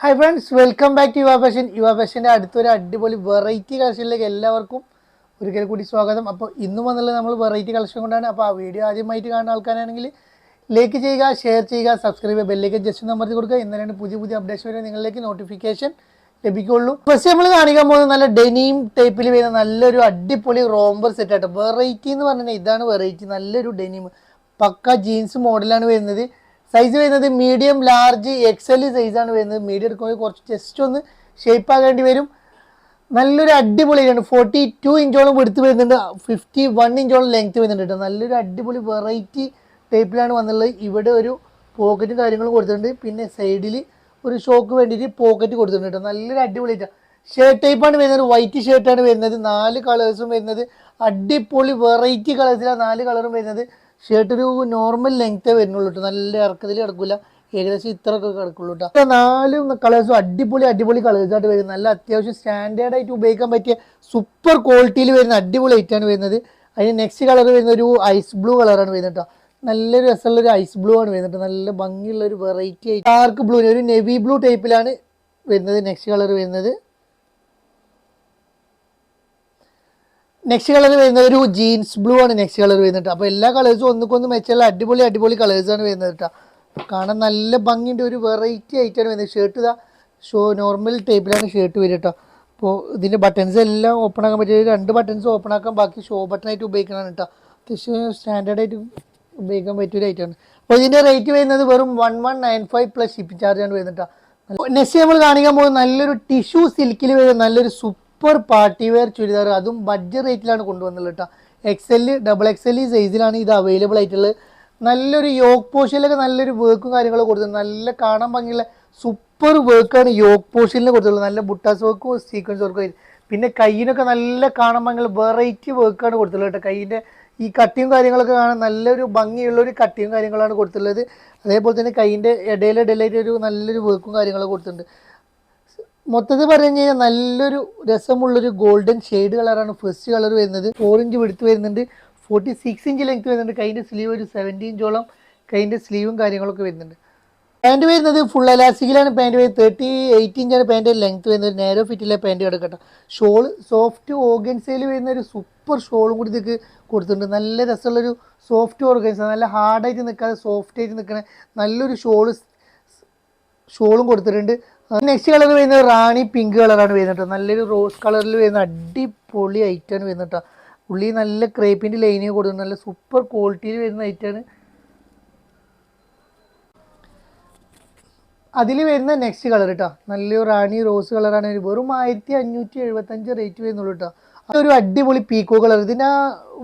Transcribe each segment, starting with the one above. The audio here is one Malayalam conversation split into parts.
Hi friends, welcome back to Yuva fashion. Yuva ഫാഷൻ്റെ അടുത്തൊരു അടിപൊളി വെറൈറ്റി കളക്ഷനിലേക്ക് എല്ലാവർക്കും ഒരിക്കൽ കൂടി സ്വാഗതം. അപ്പോൾ ഇന്നും വന്നുള്ളത് നമ്മൾ വെറൈറ്റി കളക്ഷൻ കൊണ്ടാണ്. അപ്പോൾ ആ വീഡിയോ ആദ്യമായിട്ട് കാണുന്ന ആൾക്കാരാണെങ്കിൽ ലൈക്ക് ചെയ്യുക, ഷെയർ ചെയ്യുക, സബ്സ്ക്രൈബ് ചെയ്യുക, ബെല്ലേക്ക് ജസ്റ്റ് ഒന്ന് അമർത്തി കൊടുക്കുക. ഇന്നലെയാണ് പുതിയ അപ്ഡേഷൻ വരെ നിങ്ങളിലേക്ക് നോട്ടിഫിക്കേഷൻ ലഭിക്കുള്ളൂ. ഫസ്റ്റ് നമ്മൾ കാണിക്കാൻ പോകുന്നത് നല്ല ഡെനിം ടൈപ്പിൽ വരുന്ന നല്ലൊരു അടിപൊളി റോംബർ സെറ്റ് ആയിട്ട്. വെറൈറ്റി എന്ന് പറഞ്ഞാൽ ഇതാണ് വെറൈറ്റി. നല്ലൊരു ഡെനിം പക്ക ജീൻസ് മോഡലാണ് വരുന്നത്. സൈസ് വരുന്നത് മീഡിയം, ലാർജ്, എക്സൽ സൈസാണ് വരുന്നത്. മീഡിയം എടുക്കുമ്പോൾ കുറച്ച് ജസ്റ്റ് ഒന്ന് ഷേപ്പ് ആകേണ്ടി വരും. നല്ലൊരു അടിപൊളിയാണ്. 42 ഇഞ്ചോളം എടുത്ത് വരുന്നുണ്ട്, 51 ഇഞ്ചോളം ലെങ്ത് വരുന്നുണ്ട് കേട്ടോ. നല്ലൊരു അടിപൊളി വെറൈറ്റി ടൈപ്പിലാണ് വന്നുള്ളത്. ഇവിടെ ഒരു പോക്കറ്റും കാര്യങ്ങളും കൊടുത്തിട്ടുണ്ട്. പിന്നെ സൈഡിൽ ഒരു ഷോക്ക് വേണ്ടിയിട്ട് പോക്കറ്റ് കൊടുത്തിട്ടുണ്ട് കേട്ടോ. നല്ലൊരു അടിപൊളിയായിട്ടാണ്. ഷർട്ട് ടൈപ്പാണ് വരുന്നത്, വൈറ്റ് ഷർട്ടാണ് വരുന്നത്. 4 കളേഴ്സും വരുന്നത്. അടിപൊളി വെറൈറ്റി കളേഴ്സിലാണ് 4 കളറും വരുന്നത്. ഷർട്ട് ഒരു നോർമൽ ലെങ്ത്തേ വരുന്നുള്ളൂ കേട്ടോ. നല്ല ഇറക്കത്തിൽ കിടക്കില്ല, ഏകദേശം ഇത്രയൊക്കെ കിടക്കുള്ളൂ കേട്ടോ. 4 കളേഴ്സും അടിപൊളി കളേഴ്സായിട്ട് വരുന്നത്. നല്ല അത്യാവശ്യം സ്റ്റാൻഡേർഡായിട്ട് ഉപയോഗിക്കാൻ പറ്റിയ സൂപ്പർ ക്വാളിറ്റിയിൽ വരുന്ന അടിപൊളി ഐറ്റാണ് വരുന്നത്. അതിന് നെക്സ്റ്റ് കളർ വരുന്ന ഒരു ഐസ് ബ്ലൂ കളറാണ് വരുന്നത് കേട്ടോ. നല്ലൊരു രസമുള്ളൊരു ഐസ് ബ്ലൂ ആണ് വരുന്നത്. നല്ല ഭംഗിയുള്ള ഒരു വെറൈറ്റി ആയിട്ട് ഡാർക്ക് ബ്ലൂ, ഒരു നെവി ബ്ലൂ ടൈപ്പിലാണ് വരുന്നത്. നെക്സ്റ്റ് കളർ വരുന്നത് ഒരു ജീൻസ് ബ്ലൂ ആണ് നെക്സ്റ്റ് കളർ വരുന്നത്. അപ്പോൾ എല്ലാ കളേഴ്സും ഒന്നുകൊന്ന് മെച്ചുള്ള അടിപൊളി കളേഴ്സാണ് വരുന്നത് കേട്ടോ. കാണാൻ നല്ല ഭംഗിയുണ്ട്, ഒരു വെറൈറ്റി ആയിട്ടാണ് വരുന്നത്. ഷർട്ട് ഇതാ നോർമൽ ടൈപ്പിലാണ് ഷർട്ട് വരിക കേട്ടോ. അപ്പോൾ ഇതിൻ്റെ ബട്ടൺസ് എല്ലാം ഓപ്പൺ ആക്കാൻ പറ്റിയ 2 ബട്ടൺസ് ഓപ്പൺ ആക്കാൻ, ബാക്കി ഷോ ബട്ടണായിട്ട് ഉപയോഗിക്കണതാണ് കേട്ടോ. അത്യാവശ്യം സ്റ്റാൻഡേർഡായിട്ട് ഉപയോഗിക്കാൻ പറ്റിയൊരു ഐറ്റമാണ്. അപ്പോൾ ഇതിൻ്റെ റേറ്റ് വരുന്നത് വെറും 1195 പ്ലസ് ഷിപ്പിംഗ് ചാർജാണ് വരുന്നത് കേട്ടോ. നെക്സ്റ്റ് നമ്മൾ കാണിക്കാൻ പോകുന്നത് നല്ലൊരു ടിഷ്യൂ സിൽക്കിൽ വരുന്ന നല്ലൊരു സൂപ്പർ പാർട്ടി വെയർ ചുരിദാർ, അതും ബഡ്ജറ്റ് റേറ്റിലാണ് കൊണ്ടുവന്നുള്ളത് കേട്ടോ. XL, XXL സൈസിലാണ് ഇത് അവൈലബിൾ ആയിട്ടുള്ളത്. നല്ലൊരു യോക്ക് പോർഷനിലൊക്കെ നല്ലൊരു വർക്കും കാര്യങ്ങളൊക്കെ കൊടുത്തിട്ടുണ്ട്. നല്ല കാണാൻ ഭംഗിയുള്ള സൂപ്പർ വർക്കാണ് യോക്ക് പോർഷനിൽ കൊടുത്തിട്ടുള്ളത്. നല്ല ബുട്ടാസ് വർക്കും സീക്വൻസ് വർക്കും. പിന്നെ കയ്യിനൊക്കെ നല്ല കാണാൻ ഭംഗിയുള്ള വെറൈറ്റി വർക്കാണ് കൊടുത്തിട്ടുള്ളത് കേട്ടോ. കയ്യിൻ്റെ ഈ കട്ടിയും കാര്യങ്ങളൊക്കെ കാണാൻ നല്ലൊരു ഭംഗിയുള്ളൊരു കട്ടിയും കാര്യങ്ങളാണ് കൊടുത്തിട്ടുള്ളത്. അതേപോലെ തന്നെ കയ്യിൻ്റെ ഇടയിലായിട്ട് ഒരു നല്ലൊരു വർക്കും കാര്യങ്ങളൊക്കെ കൊടുത്തിട്ടുണ്ട്. മൊത്തത്തിൽ പറഞ്ഞു കഴിഞ്ഞാൽ നല്ലൊരു രസമുള്ളൊരു ഗോൾഡൻ ഷെയ്ഡ് കളറാണ് ഫസ്റ്റ് കളർ വരുന്നത്. 4 ഇഞ്ച് വെടുത്ത് വരുന്നുണ്ട്, 46 ഇഞ്ച് ലെങ്ത് വരുന്നുണ്ട്. കൈൻ്റെ സ്ലീവ് ഒരു 70 ഇഞ്ചോളം കൈൻ്റെ സ്ലീവും കാര്യങ്ങളൊക്കെ വരുന്നുണ്ട്. പാൻറ് വരുന്നത് ഫുൾ എലാസ്റ്റിക്കിലാണ് പാൻറ് വരുന്നത്. 38 ഇഞ്ചാണ് പാൻറ് ലെങ്ത് വരുന്നത്. നേരോ ഫിറ്റിലെ പാൻറ് കിടക്കട്ടെ. ഷോൾ സോഫ്റ്റ് ഓർഗൻസയിൽ വരുന്ന ഒരു സൂപ്പർ ഷോളും കൂടി ഇതൊക്കെ കൊടുത്തിട്ടുണ്ട്. നല്ല രസമുള്ളൊരു സോഫ്റ്റ് ഓർഗൻസ, നല്ല ഹാർഡായിട്ട് നിൽക്കാതെ സോഫ്റ്റ് ആയിട്ട് നിൽക്കണ നല്ലൊരു ഷോളും കൊടുത്തിട്ടുണ്ട്. നെക്സ്റ്റ് കളർ വരുന്നത് റാണി പിങ്ക് കളറാണ് വരുന്നത്. നല്ലൊരു റോസ് കളറിൽ വരുന്ന അടിപൊളി ഐറ്റാണ് വരുന്നത് കേട്ടോ. ഉള്ളി നല്ല ക്രേപ്പിൻ്റെ ലൈനിങ് കൊടുക്കുന്നത്. നല്ല സൂപ്പർ ക്വാളിറ്റിയിൽ വരുന്ന ഐറ്റാണ്. അതിൽ വരുന്ന നെക്സ്റ്റ് കളർ കേട്ടോ, നല്ലൊരു റാണി റോസ് കളറാണ്. വെറും 1575 റേറ്റ് വരുന്നുള്ളൂ കേട്ടോ. അതൊരു അടിപൊളി പീക്കോ കളർ. ഇതിൻ്റെ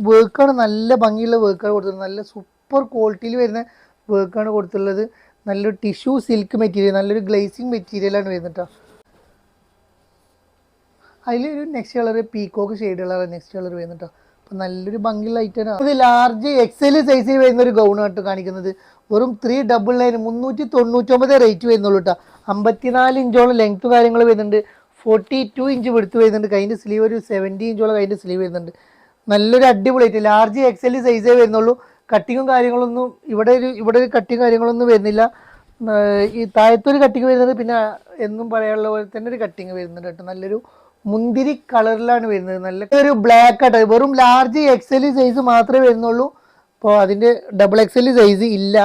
വർക്കാണ് നല്ല ഭംഗിയുള്ള വർക്കാണ് കൊടുത്തിട്ടുള്ളത്. നല്ല സൂപ്പർ ക്വാളിറ്റിയിൽ വരുന്ന വർക്കാണ് കൊടുത്തിട്ടുള്ളത്. നല്ലൊരു ടിഷ്യൂ സിൽക്ക് മെറ്റീരിയൽ, നല്ലൊരു ഗ്ലേസിങ് മെറ്റീരിയലാണ് വരുന്നത് കേട്ടോ. അതിലൊരു നെക്സ്റ്റ് കളർ പീക്കോക്ക് ഷെയ്ഡ് കളറാണ് നെക്സ്റ്റ് കളർ വരുന്നത് കേട്ടോ. അപ്പോൾ നല്ലൊരു ഭംഗിയുള്ള ഐറ്റാണ്. അത് ലാർജ് XL സൈസിൽ വരുന്ന ഒരു ഗൗണായിട്ട് കാണിക്കുന്നത്. വെറും 399 399 റേറ്റ് വരുന്നുള്ളൂ കേട്ടോ. 54 ഇഞ്ചോളം ലെങ്ത്ത് കാര്യങ്ങൾ വരുന്നുണ്ട്. 42 ഇഞ്ച് വെടുത്ത് വരുന്നുണ്ട്. കൈൻ്റെ സ്ലീവ് ഒരു 70 ഇഞ്ചോളം കൈൻ്റെ സ്ലീവ് വരുന്നുണ്ട്. നല്ലൊരു അടിപൊളി ഐറ്റം. ലാർജ് XL സൈസേ വരുന്നുള്ളൂ. കട്ടിങ്ങും കാര്യങ്ങളൊന്നും ഇവിടെ ഒരു കട്ടിങ് കാര്യങ്ങളൊന്നും വരുന്നില്ല. ഈ താഴത്തൊരു കട്ടിങ് വരുന്നത്, പിന്നെ എന്നും പറയാനുള്ള പോലെ തന്നെ ഒരു കട്ടിങ് വരുന്നുണ്ട് കേട്ടോ. നല്ലൊരു മുന്തിരി കളറിലാണ് വരുന്നത്. നല്ല ഒരു ബ്ലാക്ക് ആയിട്ട് വെറും ലാർജ് XL സൈസ് മാത്രമേ വരുന്നുള്ളൂ. അപ്പോൾ അതിൻ്റെ XXL സൈസ് ഇല്ല.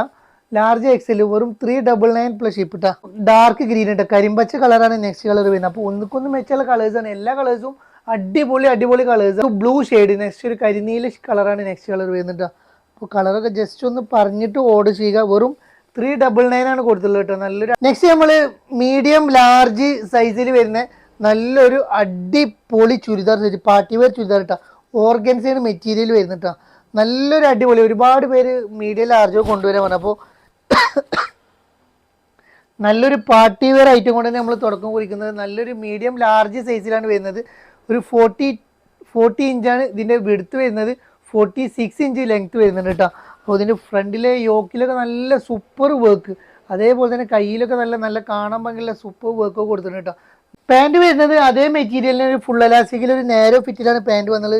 ലാർജ് XL വെറും 399 പ്ലസ് ഷിപ്പ് ഇട്ടാ. ഡാർക്ക് ഗ്രീൻ ഇട്ട കരിമ്പച്ച കളറാണ് നെക്സ്റ്റ് കളർ വരുന്നത്. അപ്പോൾ ഒന്നുകൊന്ന് മെച്ചുള്ള കളേഴ്സാണ്. എല്ലാ കളേഴ്സും അടിപൊളി കളേഴ്സ്. ബ്ലൂ ഷെയ്ഡ് നെക്സ്റ്റ് ഒരു കരിനീല കളറാണ് നെക്സ്റ്റ് കളർ വരുന്നുണ്ട്. അപ്പോൾ കളറൊക്കെ ജസ്റ്റ് ഒന്ന് പറഞ്ഞിട്ട് ഓർഡർ ചെയ്യുക. വെറും 399 ആണ് കൊടുത്തുള്ളത് കേട്ടോ. നല്ലൊരു നെക്സ്റ്റ് നമ്മൾ മീഡിയം ലാർജ് സൈസിൽ വരുന്ന നല്ലൊരു അടിപൊളി churidar set, party wear churidar കേട്ടോ. ഓർഗൻസയുടെ മെറ്റീരിയൽ വരുന്നത് കേട്ടോ. നല്ലൊരു അടിപൊളി, ഒരുപാട് പേര് മീഡിയം ലാർജോ കൊണ്ടുവരാൻ പറഞ്ഞു. അപ്പോൾ നല്ലൊരു പാർട്ടി വെയർ ഐറ്റം കൊണ്ട് തന്നെ നമ്മൾ തുടക്കം കുറിക്കുന്നത്. നല്ലൊരു മീഡിയം ലാർജ് സൈസിലാണ് വരുന്നത്. ഒരു 40 ഇഞ്ചാണ് ഇതിൻ്റെ വിഡ്ത്ത് വരുന്നത്. 46 ഇഞ്ച് ലെങ്ത്ത് വരുന്നുണ്ട് കേട്ടോ. അപ്പോൾ ഇതിൻ്റെ ഫ്രണ്ടിലെ യോക്കിലൊക്കെ നല്ല സൂപ്പർ വർക്ക്, അതേപോലെ തന്നെ കയ്യിലൊക്കെ നല്ല കാണാൻ ഭംഗിയുള്ള സൂപ്പർ വർക്ക് കൊടുത്തിട്ടുണ്ട് കേട്ടോ. പാൻറ് വരുന്നത് അതേ മെറ്റീരിയലിന് ഒരു ഫുൾ എലാസ്റ്റിക്കിൽ ഒരു നേരോ ഫിറ്റിലാണ് പാൻറ് വന്നത്.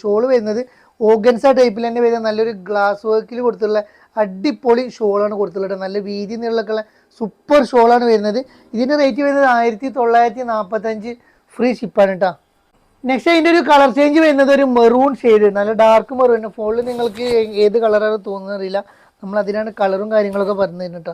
ഷോൾ വരുന്നത് ഓർഗൻസ ടൈപ്പിൽ തന്നെ വരുന്ന നല്ലൊരു ഗ്ലാസ് വർക്കിൽ കൊടുത്തുള്ള അടിപൊളി ഷോളാണ് കൊടുത്തുള്ളത്. നല്ല വീതി നീളമൊക്കെയുള്ള സൂപ്പർ ഷോളാണ് വരുന്നത്. ഇതിൻ്റെ റേറ്റ് വരുന്നത് 1945 ഫ്രീ ഷിപ്പാണ് കേട്ടോ. നെക്സ്റ്റ് അതിൻ്റെ ഒരു കളർ ചേഞ്ച് വരുന്നത് ഒരു മെറൂൺ ഷെയ്ഡ്, നല്ല ഡാർക്ക് മെറൂൺ. ഫോണിൽ നിങ്ങൾക്ക് ഏത് കളറാണ് തോന്നുന്നറിയില്ല, നമ്മൾ അതിനാണ് കളറും കാര്യങ്ങളൊക്കെ പറഞ്ഞു തരുന്നത് കേട്ടോ.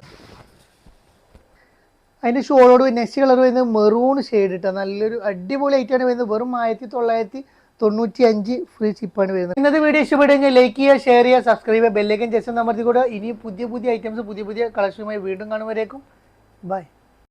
അതിൻ്റെ ഷോളോട് നെക്സ്റ്റ് കളർ വരുന്നത് മെറൂൺ ഷെയ്ഡ് കേട്ടോ. നല്ലൊരു അടിപൊളി ആയിട്ടാണ് വരുന്നത്. വെറും 1995 ഫ്രീ ഷിപ്പാണ് വരുന്നത്. ഇന്നത്തെ വീഡിയോ ഇഷ്ടപ്പെട്ടു കഴിഞ്ഞാൽ ലൈക്ക് ചെയ്യുക, ഷെയർ ചെയ്യുക, സബ്സ്ക്രൈബ് ചെയ്യുക, ബെല്ലൈക്കൻ ജസ്റ്റ് അമർത്തി കൂടെ. ഇനി പുതിയ ഐറ്റംസ് പുതിയ കളക്ഷനുമായി വീണ്ടും കാണുമ്പോഴേക്കും ബൈ.